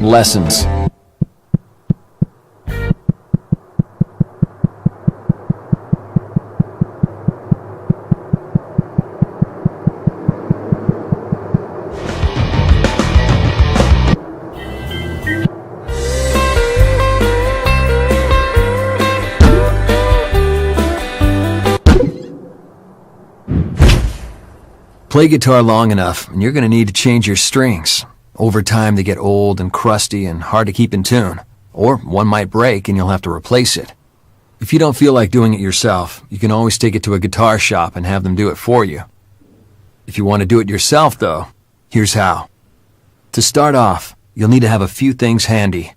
lessons. Play guitar long enough, and you're going to need to change your strings. Over time, they get old and crusty and hard to keep in tune. Or one might break and you'll have to replace it. If you don't feel like doing it yourself, you can always take it to a guitar shop and have them do it for you. If you want to do it yourself, though, here's how. To start off, you'll need to have a few things handy.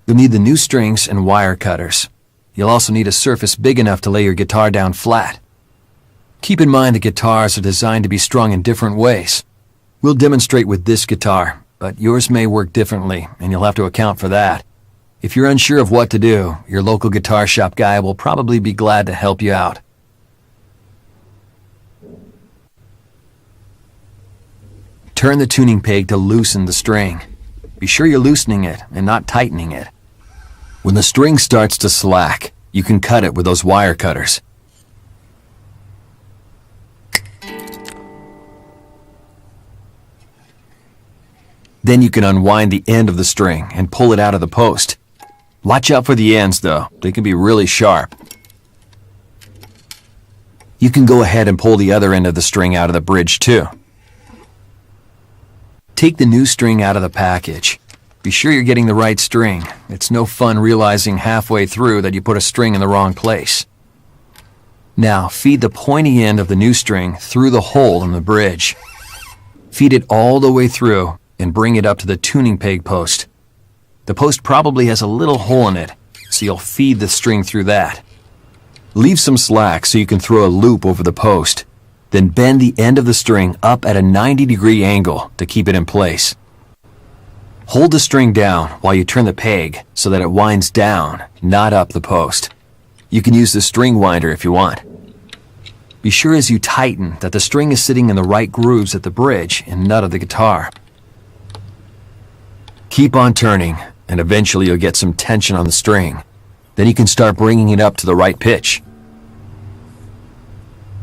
You'll need the new strings and wire cutters. You'll also need a surface big enough to lay your guitar down flat. Keep in mind that guitars are designed to be strung in different ways. We'll demonstrate with this guitar, but yours may work differently, and you'll have to account for that. If you're unsure of what to do, your local guitar shop guy will probably be glad to help you out. Turn the tuning peg to loosen the string. Be sure you're loosening it and not tightening it. When the string starts to slack, you can cut it with those wire cutters. Then you can unwind the end of the string and pull it out of the post. Watch out for the ends, though. They can be really sharp. You can go ahead and pull the other end of the string out of the bridge, too. Take the new string out of the package. Be sure you're getting the right string. It's no fun realizing halfway through that you put a string in the wrong place. Now, feed the pointy end of the new string through the hole in the bridge. Feed it all the way through and bring it up to the tuning peg post. The post probably has a little hole in it, so you'll feed the string through that. Leave some slack so you can throw a loop over the post. Then bend the end of the string up at a 90-degree angle to keep it in place. Hold the string down while you turn the peg so that it winds down, not up the post. You can use the string winder if you want. Be sure as you tighten that the string is sitting in the right grooves at the bridge and nut of the guitar. Keep on turning, and eventually you'll get some tension on the string. Then you can start bringing it up to the right pitch.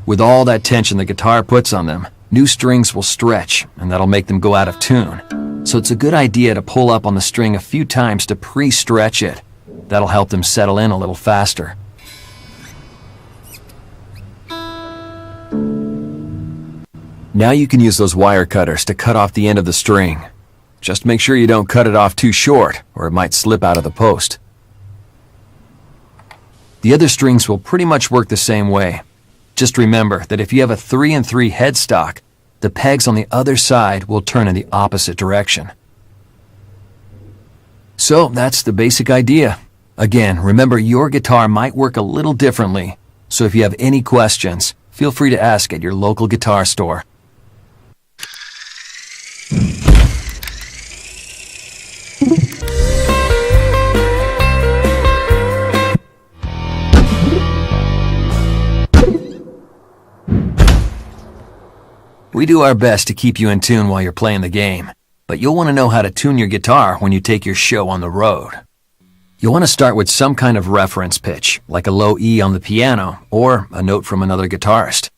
With all that tension the guitar puts on them, new strings will stretch, and that'll make them go out of tune. So it's a good idea to pull up on the string a few times to pre-stretch it. That'll help them settle in a little faster. Now you can use those wire cutters to cut off the end of the string. Just make sure you don't cut it off too short, or it might slip out of the post. The other strings will pretty much work the same way. Just remember that if you have a 3-in-3 headstock, the pegs on the other side will turn in the opposite direction. So that's the basic idea. Again, remember your guitar might work a little differently, so if you have any questions, feel free to ask at your local guitar store. We do our best to keep you in tune while you're playing the game, but you'll want to know how to tune your guitar when you take your show on the road. You'll want to start with some kind of reference pitch, like a low E on the piano, or a note from another guitarist.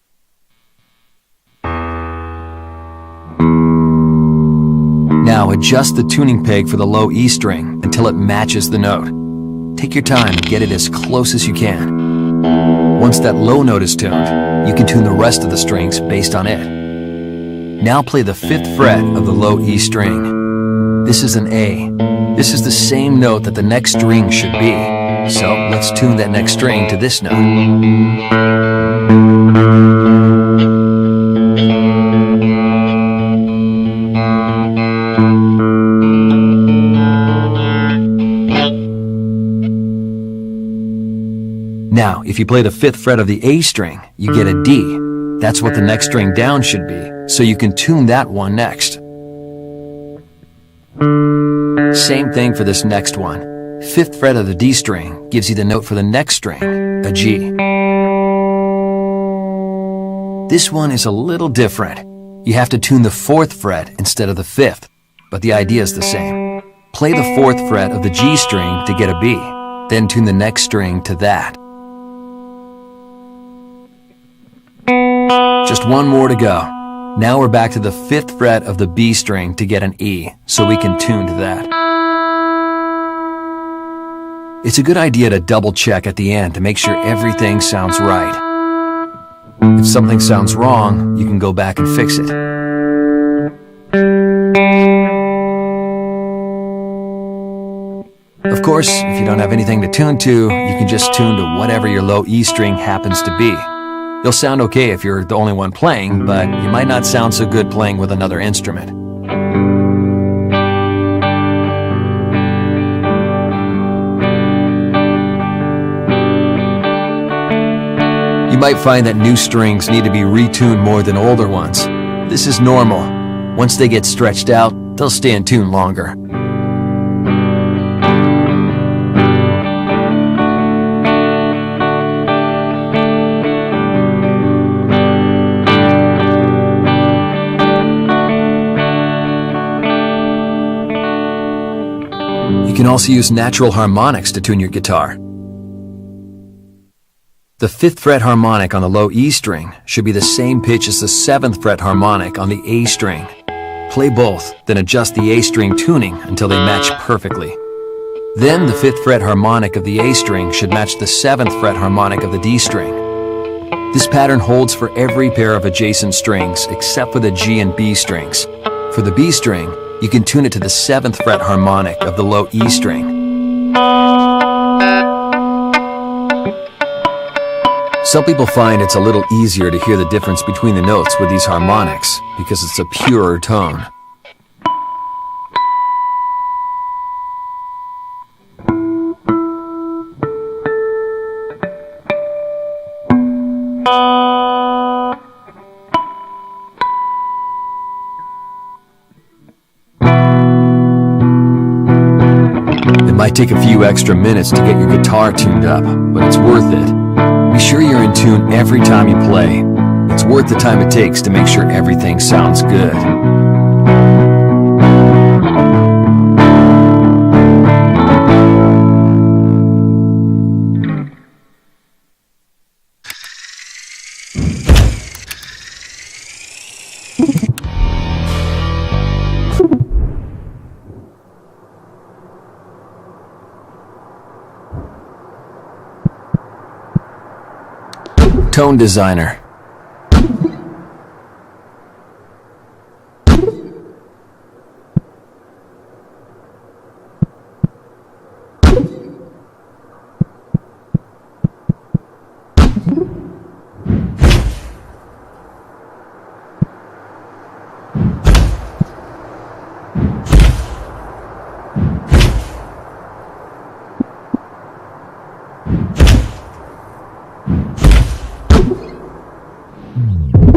Now adjust the tuning peg for the low E string until it matches the note. Take your time and get it as close as you can. Once that low note is tuned, you can tune the rest of the strings based on it. Now play the 5th fret of the low E string. This is an A. This is the same note that the next string should be. So let's tune that next string to this note. Now, if you play the 5th fret of the A string, you get a D. That's what the next string down should be, so you can tune that one next. Same thing for this next one. 5th fret of the D string gives you the note for the next string, a G. This one is a little different. You have to tune the 4th fret instead of the 5th, but the idea is the same. Play the 4th fret of the G string to get a B, then tune the next string to that. Just one more to go. Now we're back to the 5th fret of the B string to get an E, so we can tune to that. It's a good idea to double check at the end to make sure everything sounds right. If something sounds wrong, you can go back and fix it. Of course, if you don't have anything to tune to, you can just tune to whatever your low E string happens to be. You'll sound okay if you're the only one playing, but you might not sound so good playing with another instrument. You might find that new strings need to be retuned more than older ones. This is normal. Once they get stretched out, they'll stay in tune longer. You can also use natural harmonics to tune your guitar. The 5th fret harmonic on the low E string should be the same pitch as the 7th fret harmonic on the A string. Play both, then adjust the A string tuning until they match perfectly. Then the 5th fret harmonic of the A string should match the 7th fret harmonic of the D string. This pattern holds for every pair of adjacent strings except for the G and B strings. For the B string, you can tune it to the 7th fret harmonic of the low E string. Some people find it's a little easier to hear the difference between the notes with these harmonics because it's a purer tone. It might take a few extra minutes to get your guitar tuned up, but it's worth it. Be sure you're in tune every time you play. It's worth the time it takes to make sure everything sounds good. Tone designer.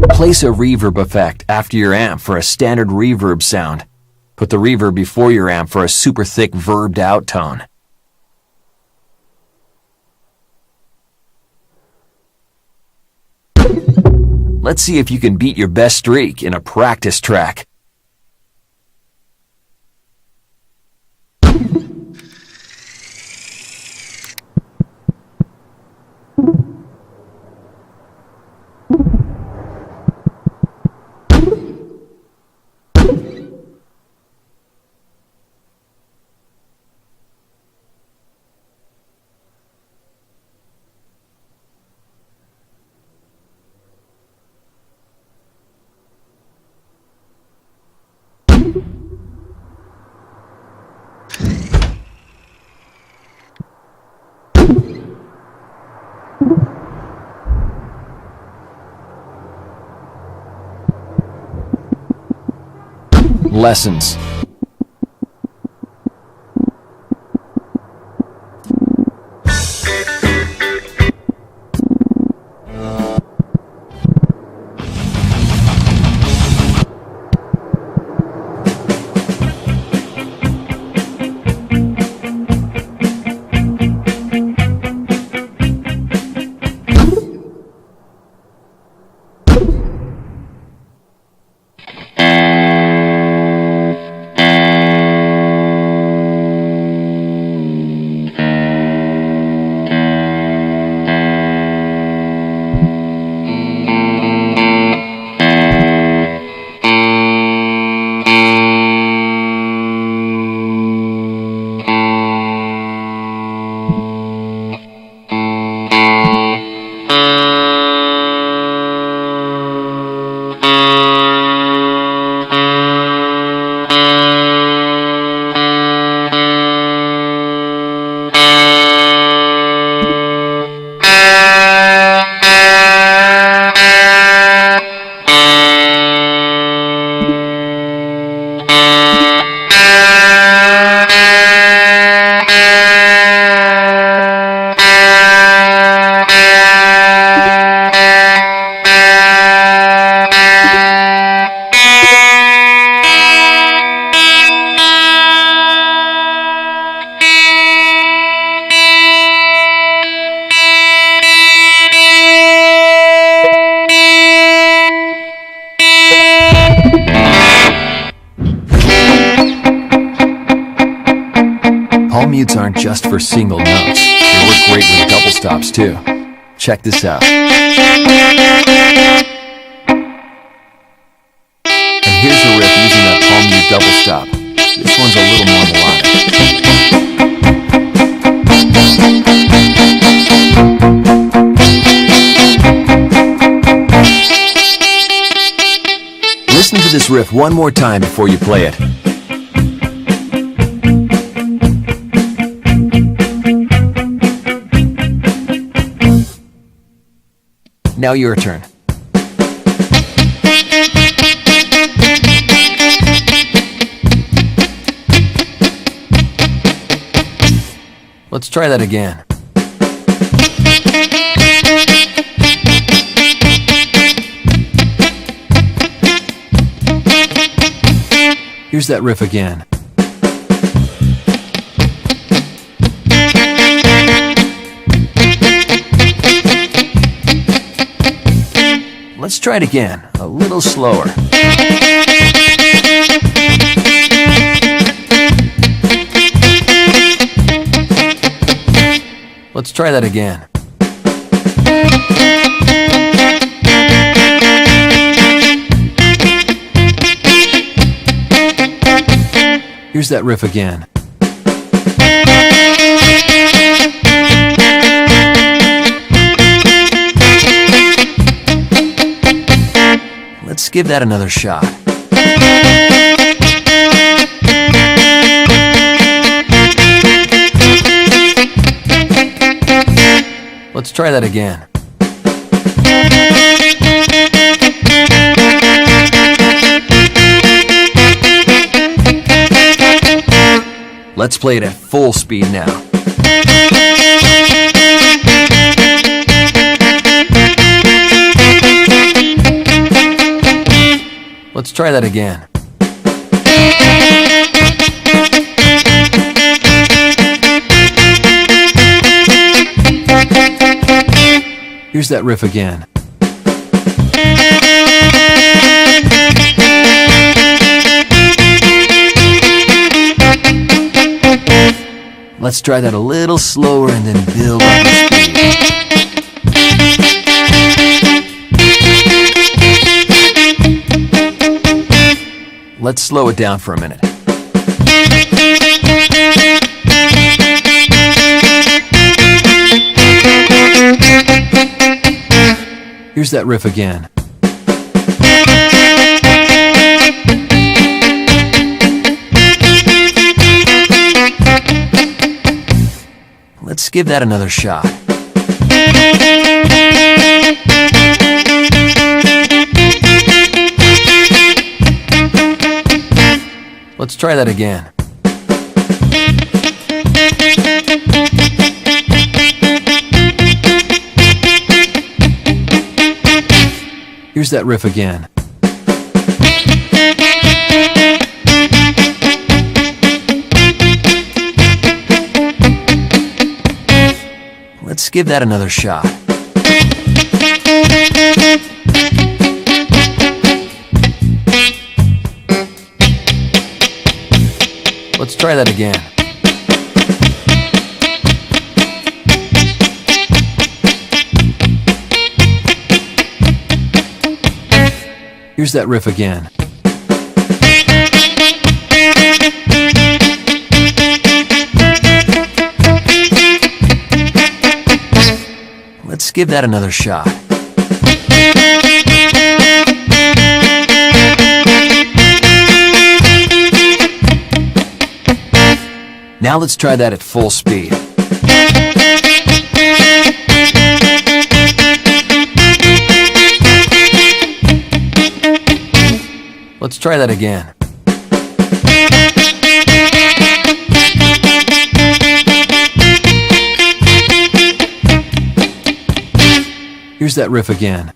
Place a reverb effect after your amp for a standard reverb sound. Put the reverb before your amp for a super thick verbed out tone. Let's see if you can beat your best streak in a practice track. Lessons. aren't just for single notes. They work great with double stops too. Check this out. And here's a riff using that palm mute double stop. This one's a little more melodic. Listen to this riff one more time before you play it. Now your turn. Let's try that again. Here's that riff again. Let's try it again, a little slower. Let's try that again. Here's that riff again. Let's give that another shot. Let's try that again. Let's play it at full speed now. Let's try that again. Here's that riff again. Let's try that a little slower and then build up the speed. Let's slow it down for a minute. Here's that riff again. Let's give that another shot. Let's try that again. Here's that riff again. Let's give that another shot. Let's try that again. Here's that riff again. Let's give that another shot. Now let's try that at full speed. Let's try that again. Here's that riff again.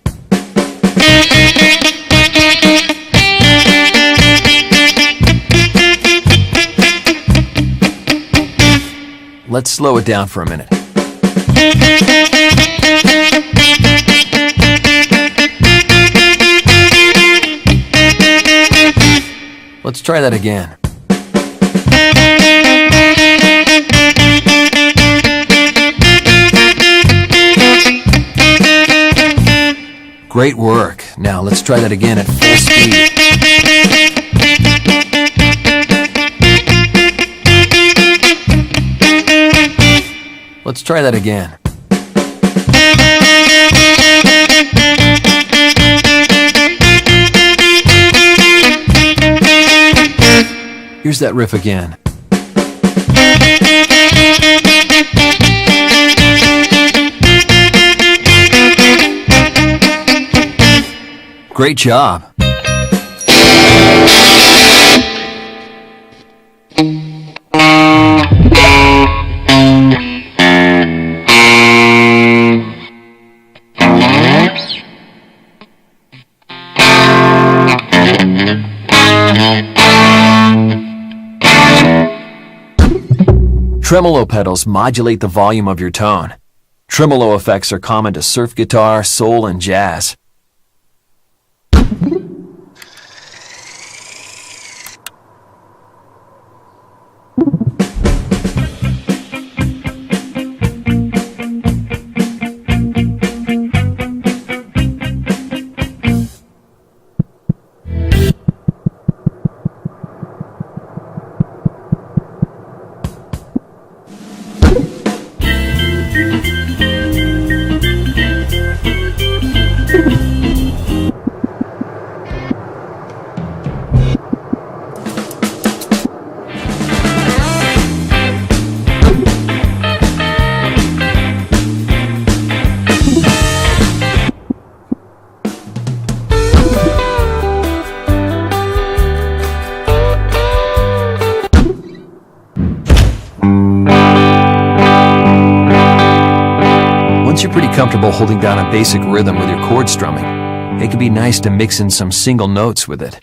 Let's slow it down for a minute. Let's try that again. Great work. Now let's try that again at full speed. Let's try that again. Here's that riff again. Great job. Tremolo pedals modulate the volume of your tone. Tremolo effects are common to surf guitar, soul, and jazz. Once you're pretty comfortable holding down a basic rhythm with your chord strumming, it can be nice to mix in some single notes with it.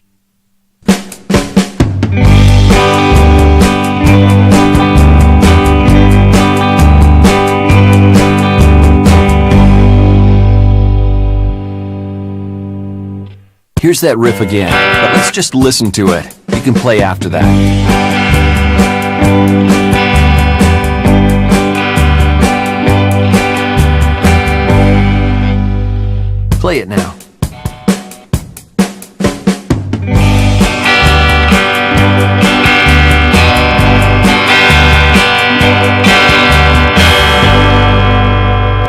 Here's that riff again, but let's just listen to it. You can play after that. Play it now.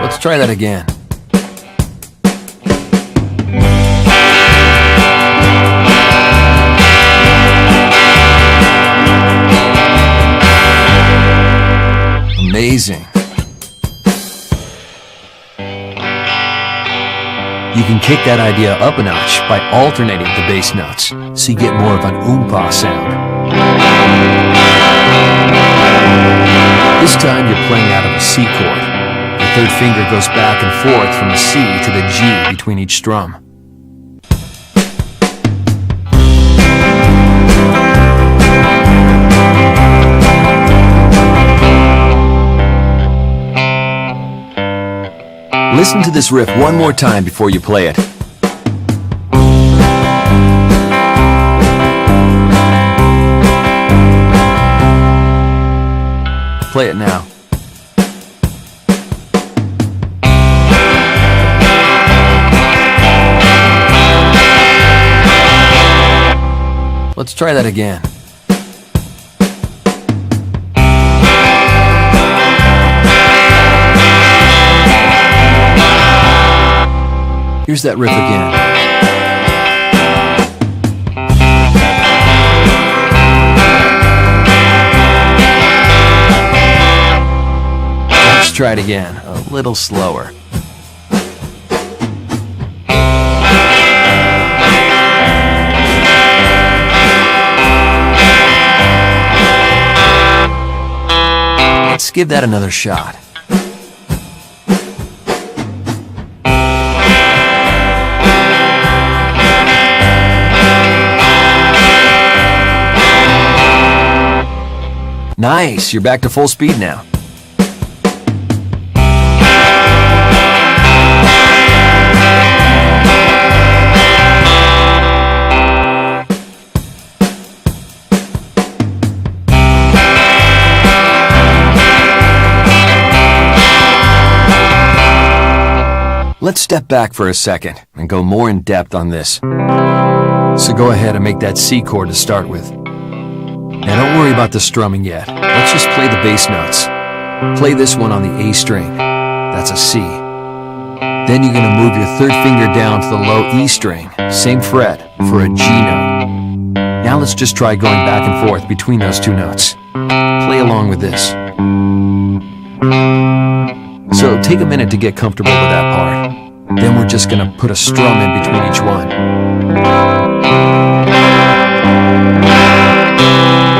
Let's try that again. Amazing. You can kick that idea up a notch by alternating the bass notes, so you get more of an oompa sound. This time you're playing out of a C chord. The third finger goes back and forth from the C to the G between each strum. Listen to this riff one more time before you play it. Play it now. Let's try that again. Here's that riff again. Let's try it again, a little slower. Let's give that another shot. Nice, you're back to full speed now. Let's Let's step back for a second and go more in depth on this. So go ahead and make that C chord to start with. Now don't worry about the strumming yet. Let's just play the bass notes. Play this one on the A string. That's a C. Then you're going to move your third finger down to the low E string, same fret, for a G note. Now let's just try going back and forth between those two notes. Play along with this. So take a minute to get comfortable with that part. Then we're just going to put a strum in between each one.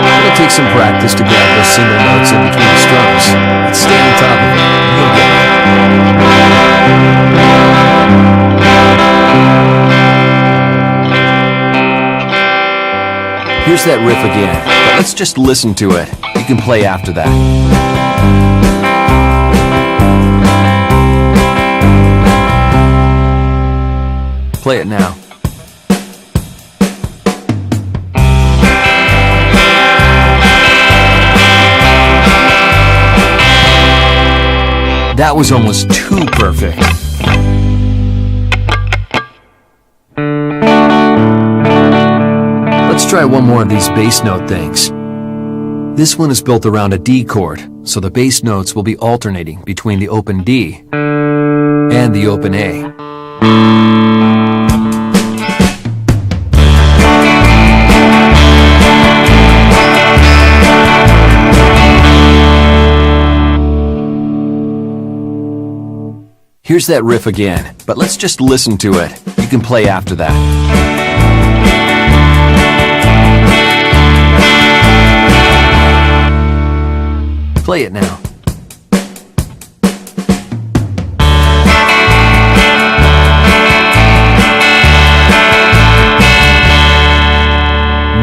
It'll take some practice to grab those single notes in between the strums. Let's stay on top of it. You'll get it. Here's that riff again, but let's just listen to it. You can play after that. Play it now. That was almost too perfect. Let's try one more of these bass note things. This one is built around a D chord, so the bass notes will be alternating between the open D and the open A. Here's that riff again, but let's just listen to it. You can play after that. Play it now.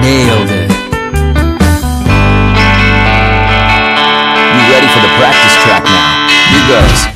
Nailed it. You ready for the practice track now? Here goes.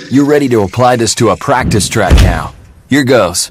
You're ready to apply this to a practice track now. Here goes.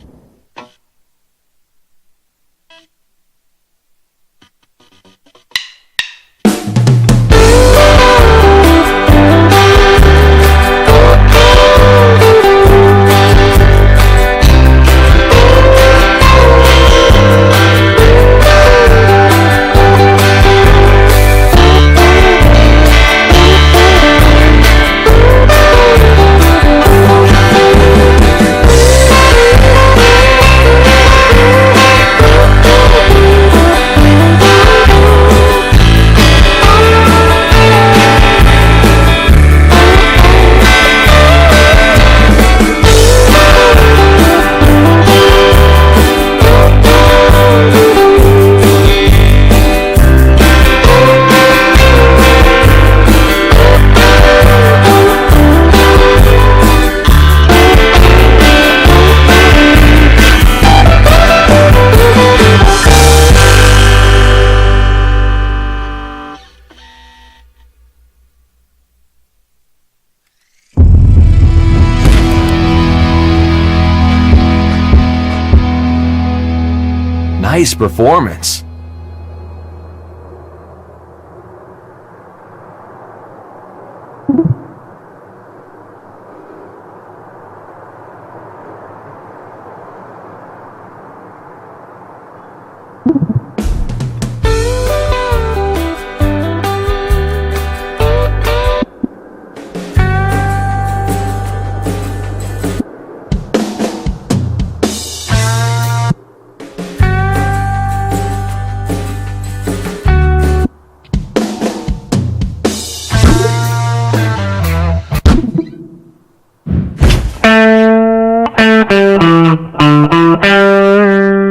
Nice performance.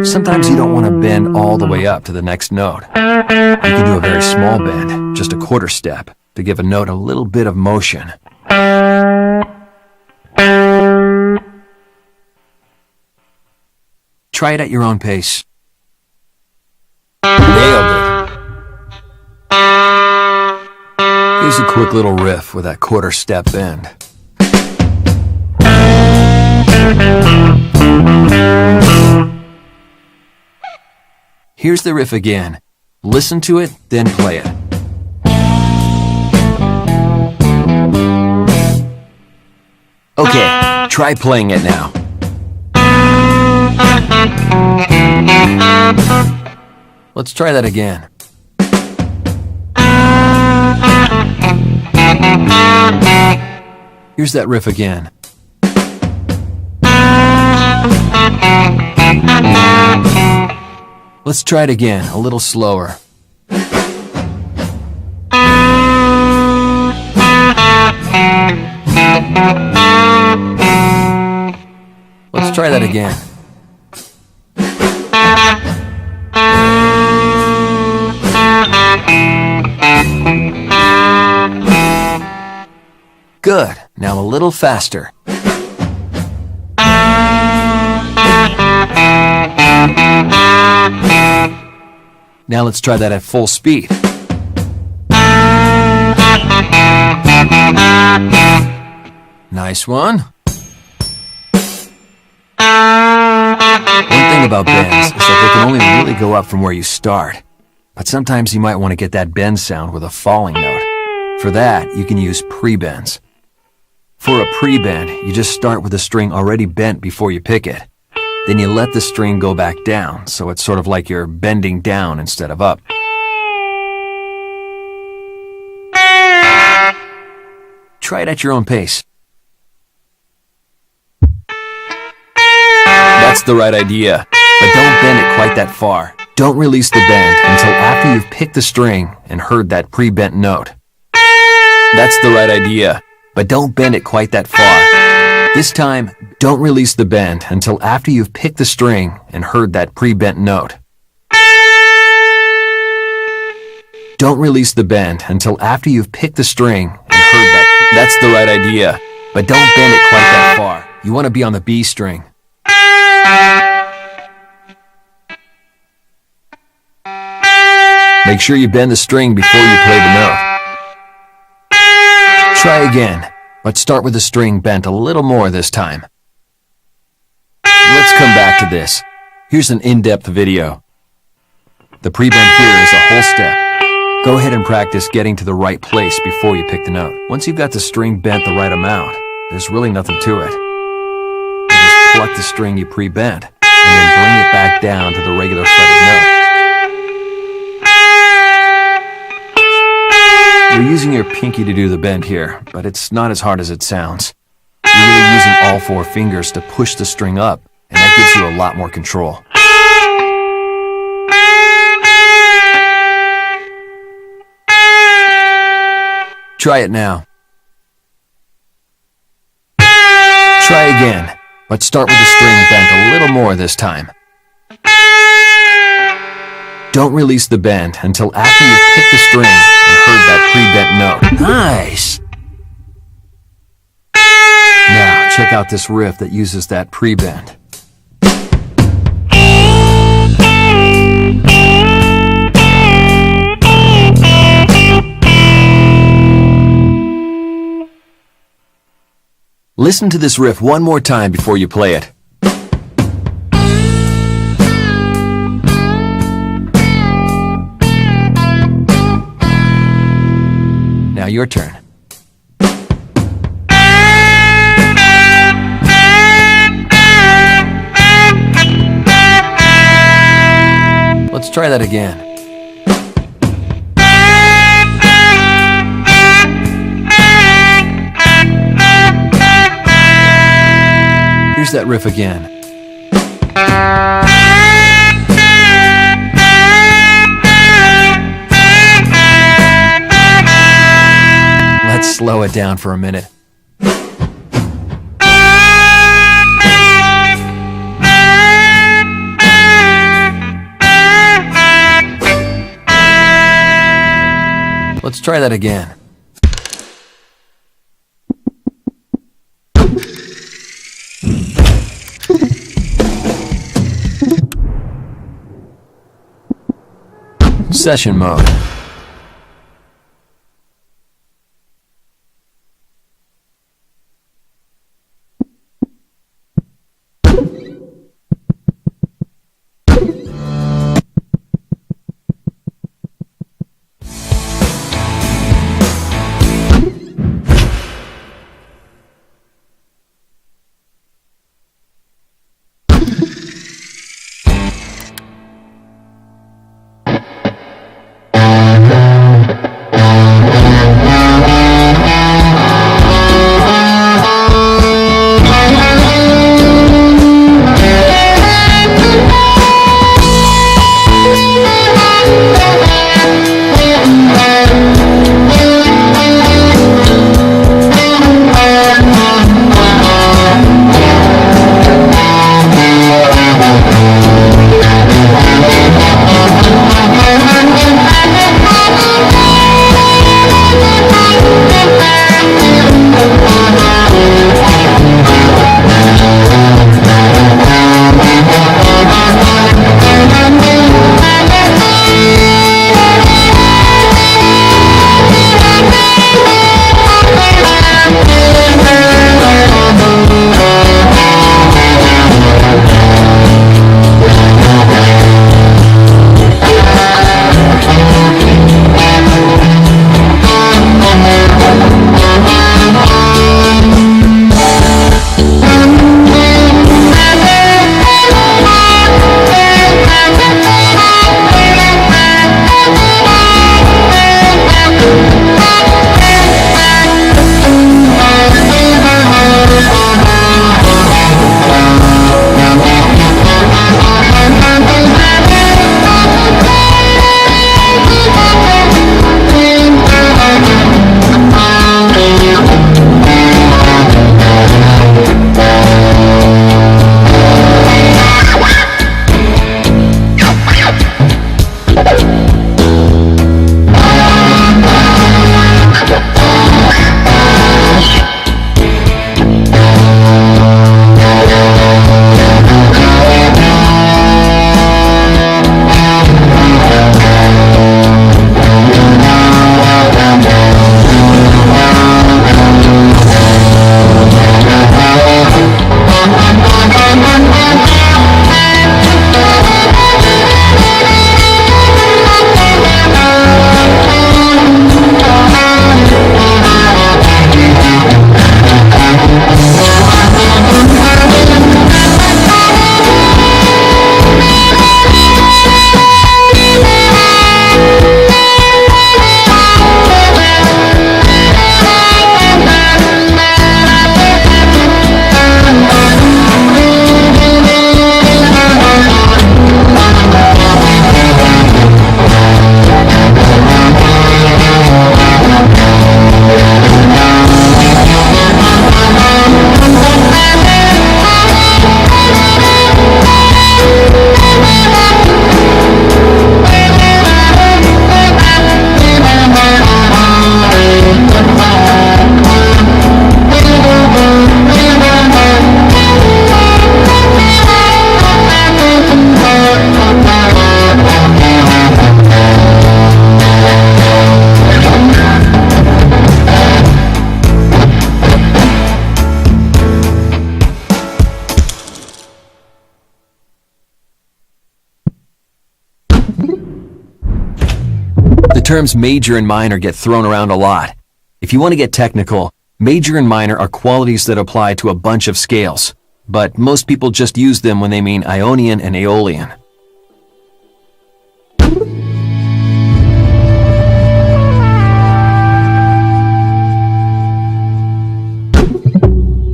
Sometimes you don't want to bend all the way up to the next note. You can do a very small bend, just a quarter step, to give a note a little bit of motion. Try it at your own pace. Nailed it. Here's a quick little riff with that quarter step bend. Here's the riff again. Listen to it, then play it. Okay, try playing it now. Let's try that again. Here's that riff again. Let's try it again, a little slower. Let's try that again. Good. Now a little faster. Now let's try that at full speed. Nice one. One thing about bends is that they can only really go up from where you start. But sometimes you might want to get that bend sound with a falling note. For that, you can use pre-bends. For a pre-bend, you just start with the string already bent before you pick it. Then you let the string go back down, so it's sort of like you're bending down instead of up. Try it at your own pace. That's the right idea, but don't bend it quite that far. Don't release the bend until after you've picked the string and heard that pre-bent note. That's the right idea, but don't bend it quite that far. This time, don't release the bend until after you've picked the string and heard that pre-bent note. Don't release the bend until after you've picked the string and heard that. That's the right idea, but don't bend it quite that far. You want to be on the B string. Make sure you bend the string before you play the note. Try again, but start with the string bent a little more this time. Let's come back to this. Here's an in-depth video. The pre-bend here is a whole step. Go ahead and practice getting to the right place before you pick the note. Once you've got the string bent the right amount, there's really nothing to it. You just pluck the string you pre-bent, and then bring it back down to the regular fretted note. You're using your pinky to do the bend here, but it's not as hard as it sounds. You're really using all four fingers to push the string up, and that gives you a lot more control. Try it now. Try again, but start with the string bent a little more this time. Don't release the bend until after you've picked the string and heard that pre-bent note. Nice! Now, check out this riff that uses that pre-bend. Listen to this riff one more time before you play it. Now your turn. Let's try that again. Here's that riff again. Let's slow it down for a minute. Let's try that again. Session mode. The terms major and minor get thrown around a lot. If you want to get technical, major and minor are qualities that apply to a bunch of scales, but most people just use them when they mean Ionian and Aeolian.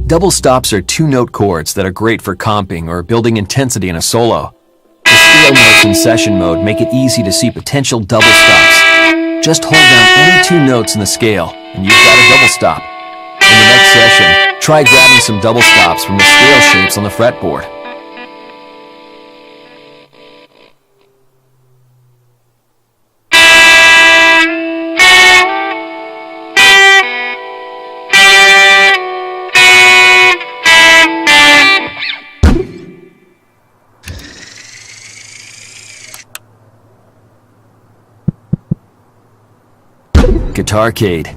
Double stops are two-note chords that are great for comping or building intensity in a solo. The scale notes in session mode make it easy to see potential double stops. Just hold down any two notes in the scale, and you've got a double stop. In the next session, try grabbing some double stops from the scale shapes on the fretboard. Guitarcade.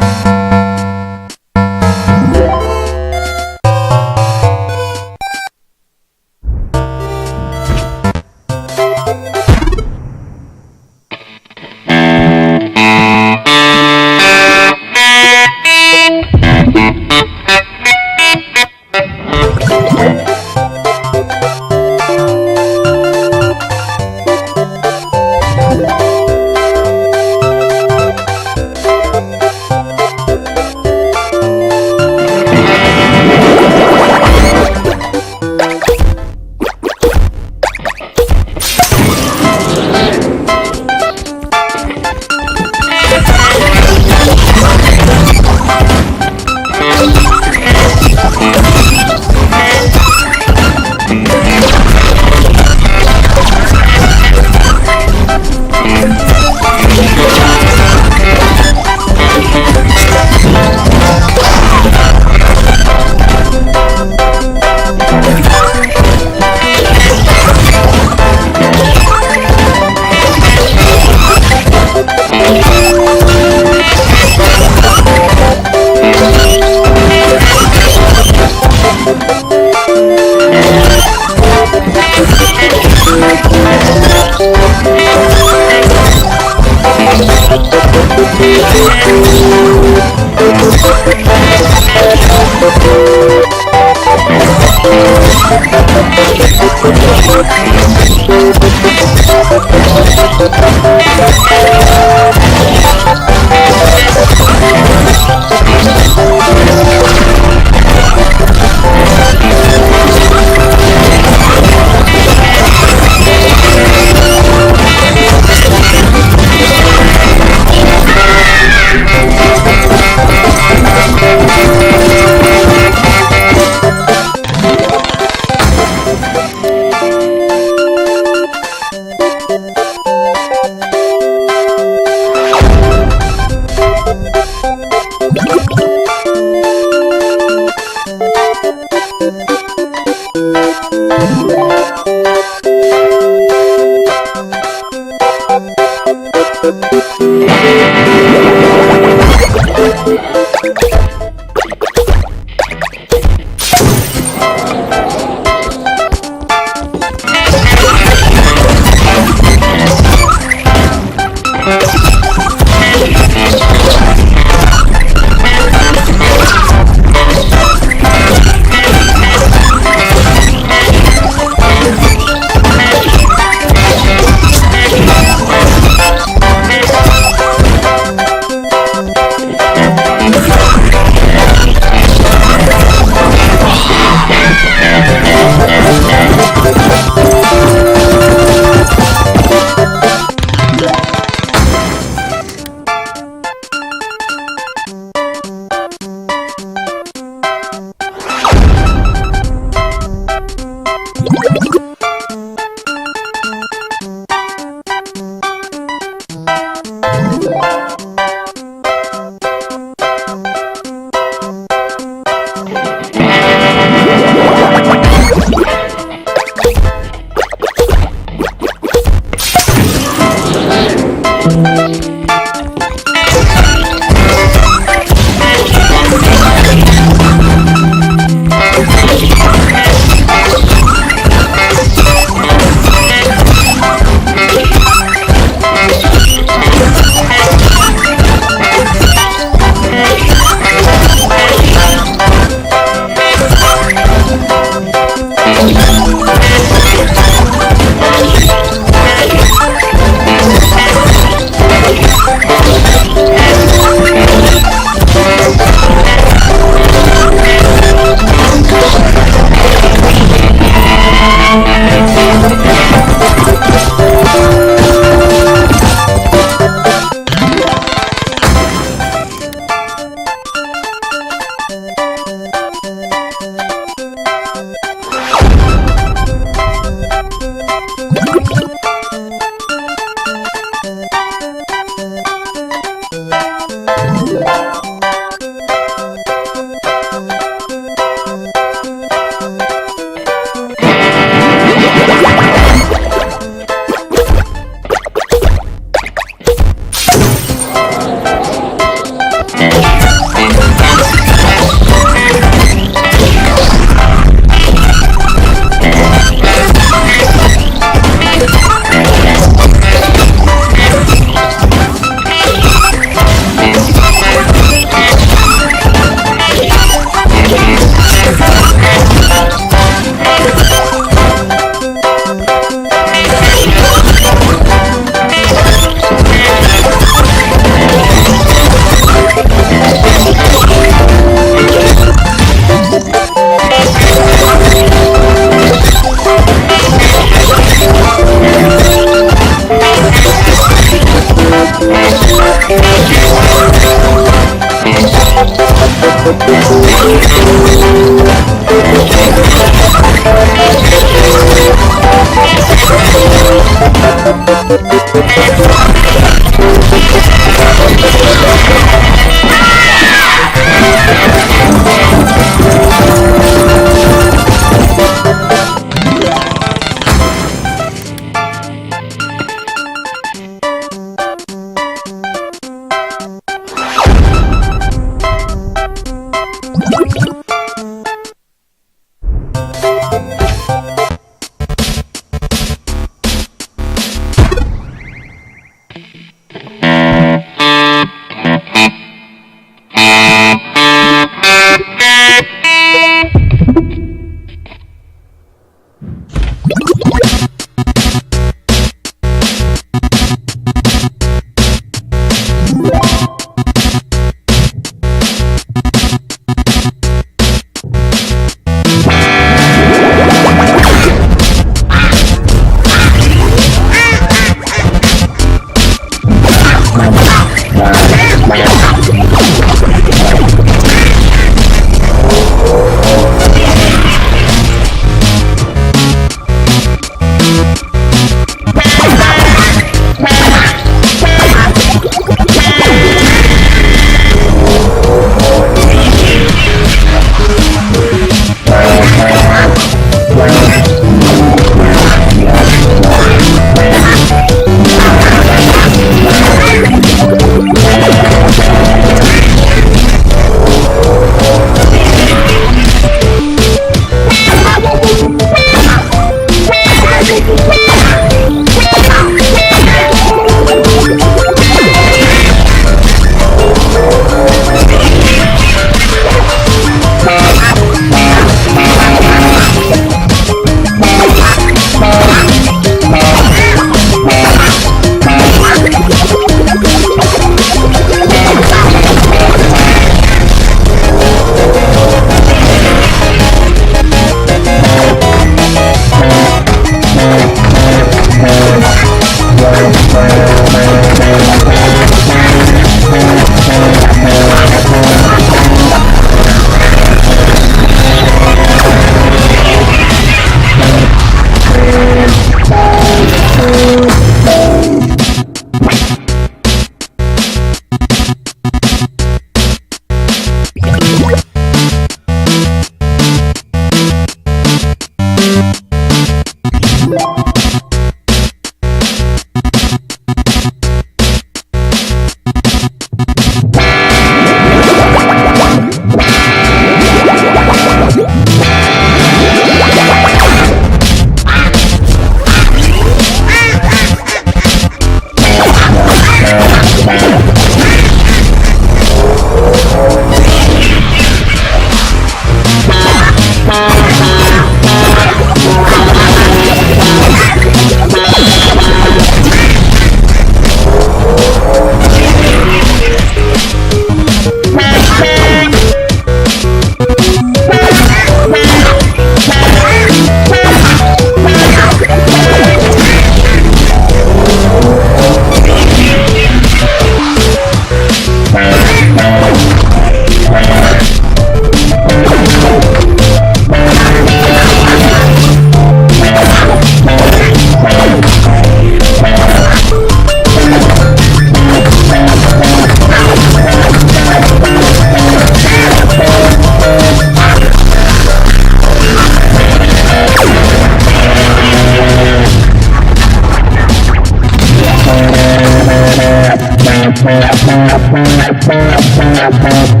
Bye.